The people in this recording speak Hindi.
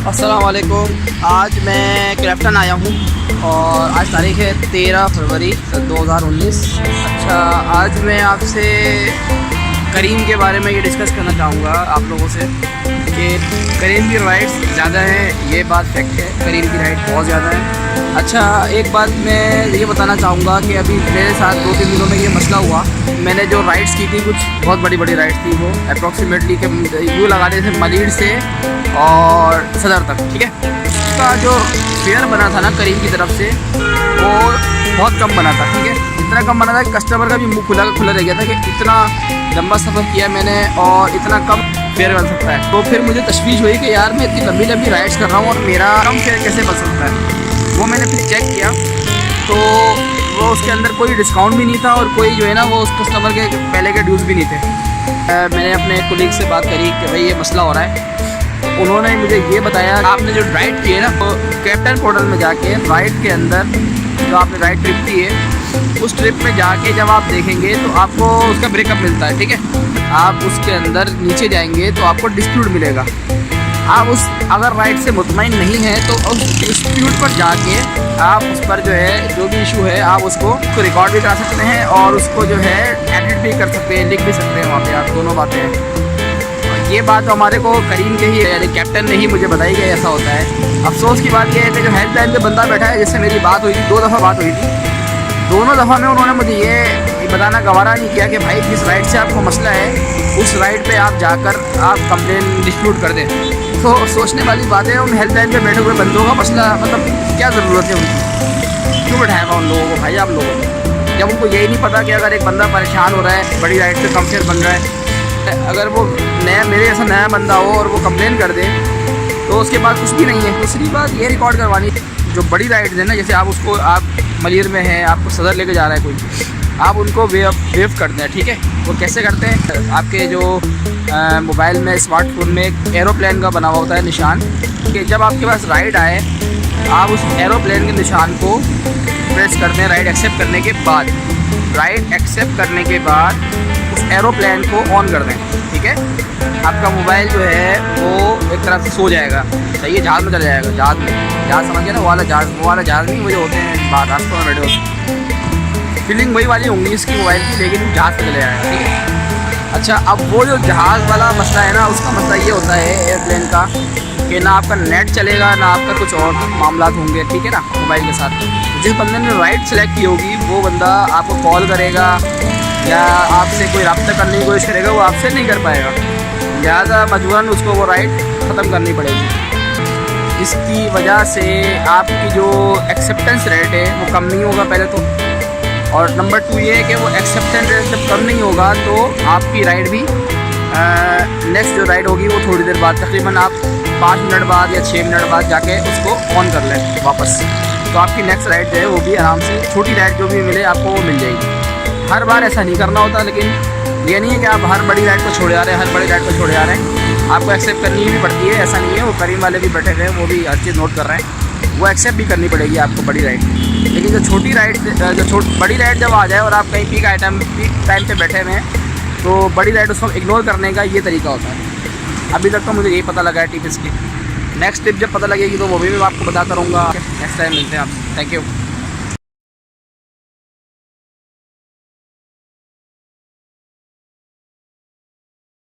अस्सलाम वालेकुम। आज मैं क्रैफ्टन आया हूँ और आज तारीख़ है 13 फरवरी 2019। अच्छा, आज मैं आपसे करीम के बारे में ये डिस्कस करना चाहूँगा आप लोगों से कि करीम की राइड्स ज़्यादा हैं। ये बात फैक्ट है, करीम की राइड बहुत ज़्यादा है। अच्छा, एक बात मैं ये बताना चाहूँगा कि अभी मेरे साथ 2-3 दिनों में ये मसला हुआ। मैंने जो राइड्स की थी, कुछ बहुत बड़ी बड़ी राइड्स थी, वो अप्रॉक्सीमेटली के यूँ लगा रहे थे मलीर से और सदर तक, ठीक है। उसका जो फेयर बना था ना करीम की तरफ से, वो बहुत कम बना था, ठीक है। इतना कम बना था कि कस्टमर का भी मुँह खुला रह गया था कि इतना लंबा सफ़र किया मैंने और इतना कम फेयर बन सकता है। तो फिर मुझे तशवीश हुई कि यार मैं इतनी लंबी राइड्स कर रहा हूँ और मेरा कम फेयर कैसे बन सकता है। वो मैंने फिर चेक किया तो वो उसके अंदर कोई डिस्काउंट भी नहीं था और कोई जो है ना वो उस कस्टमर के पहले के ड्यूज़ भी नहीं थे। मैंने अपने कोलीग से बात करी कि भाई ये मसला हो रहा है। तो उन्होंने मुझे ये बताया आपने जो राइड की है ना, तो कैप्टन पोर्टल में जाके राइड के अंदर जो आपने राइड ट्रिप की है, उस ट्रिप में जाके जब आप देखेंगे तो आपको उसका ब्रेकअप मिलता है, ठीक है। आप उसके अंदर नीचे जाएंगे तो आपको डिस्प्यूट मिलेगा। आप उस अगर राइड से मुतमईन नहीं है तो उस डिस्प्यूट पर जाके आप उस पर जो है जो भी इशू है आप उसको रिकॉर्ड भी करा सकते हैं और उसको जो है एडिट भी कर सकते हैं, लिख भी सकते हैं वहाँ पे। आप दोनों बातें हैं। और ये बात हमारे को करीम के ही यानी कैप्टन ने ही मुझे बताई कि ऐसा होता है। अफसोस की बात यह है कि जो हेल्पलाइन पे बंदा बैठा है, जिससे मेरी बात हुई थी, 2 दफ़ा बात हुई थी, दोनों दफ़ा में उन्होंने मुझे ये बताना गवारा नहीं किया कि भाई जिस राइड से आपको मसला है उस राइड पे आप जाकर आप कंप्लेन डिस्प्यूट कर दें। तो सोचने वाली बात है, उन हेल्पलाइन पे बैठे हुए बंदों का मसला मतलब क्या ज़रूरत है उनकी, क्यों बैठाएगा उन लोगों को भाई आप लोगों को, जब उनको यही नहीं पता कि अगर एक बंदा परेशान हो रहा है, बड़ी राइड से कम फेयर बन रहा है, अगर वो नया मेरे जैसा नया बंदा हो और वो कंप्लेन कर दे तो उसके बाद कुछ भी नहीं है। दूसरी बात ये रिकॉर्ड करवानी, जो बड़ी राइड्स है ना, जैसे आप उसको आप मलीर में हैं, आपको सदर लेके जा रहा है कोई, आप उनको वेव करते हैं, ठीक है। वो कैसे करते हैं, आपके जो मोबाइल में स्मार्टफोन में एक एरोप्लेन का बना हुआ होता है निशान, कि जब आपके पास राइड आए आप उस एरोप्लेन के निशान को प्रेस करते हैं। राइड एक्सेप्ट करने के बाद उस एरोप्लेन को ऑन कर दें, ठीक है। आपका मोबाइल जो है वो एक तरह से सो जाएगा, सही है, जहाज़ में चला जाएगा। जहाज़ समझ गया ना, वो वाला जहाज़ नहीं, वो जो होते हैं बाहर रास्तों में बैठे होते, फीलिंग वही वाली होंगी इसकी मोबाइल की, लेकिन जहाज़ में चले जाएगा, ठीक है। अच्छा, अब वो जो जहाज़ वाला मसला है ना, उसका मसला ये होता है एयरप्लेन का कि ना आपका नेट चलेगा ना आपका कुछ और मामला होंगे, ठीक है ना, मोबाइल के साथ। जिस बंदे ने राइड सेलेक्ट की होगी वो बंदा आपको कॉल करेगा या आपसे कोई रब्ता करने की कोशिश करेगा, वो आपसे नहीं कर पाएगा। लिहाजा मजबूरन उसको वो राइड ख़त्म करनी पड़ेगी। इसकी वजह से आपकी जो एक्सेप्टेंस रेट है वो कम नहीं होगा पहले तो, और नंबर 2 ये है कि वो एक्सेप्टेंस रेट जब कम नहीं होगा तो आपकी राइड भी नेक्स्ट जो राइड होगी वो थोड़ी देर बाद, तकरीबन आप 5 मिनट बाद या 6 मिनट बाद जाके उसको ऑन कर लें वापस, तो आपकी नेक्स्ट राइड जो है वो भी आराम से, छोटी राइड जो भी मिले आपको वो मिल जाएगी। हर बार ऐसा नहीं करना होता, लेकिन ये नहीं है कि आप हर बड़ी राइड को छोड़े आ रहे हैं, आपको एक्सेप्ट करनी भी पड़ती है। ऐसा नहीं है, वो करीम वाले भी बैठे हुए हैं, वो भी हर चीज़ नोट कर रहे हैं, वो एक्सेप्ट भी करनी पड़ेगी आपको बड़ी राइड। लेकिन जो छोटी राइड बड़ी राइड जब आ जाए और आप कहीं पीक टाइम पे बैठे हुए हैं तो बड़ी राइड उसको इग्नोर करने का ये तरीका होता है। अभी तक तो मुझे यही पता लगा है टिप्स की। नेक्स्ट टिप जब पता लगेगी तो वो भी मैं आपको बताता रहूँगा। नेक्स्ट टाइम मिलते हैं आप। Thank you.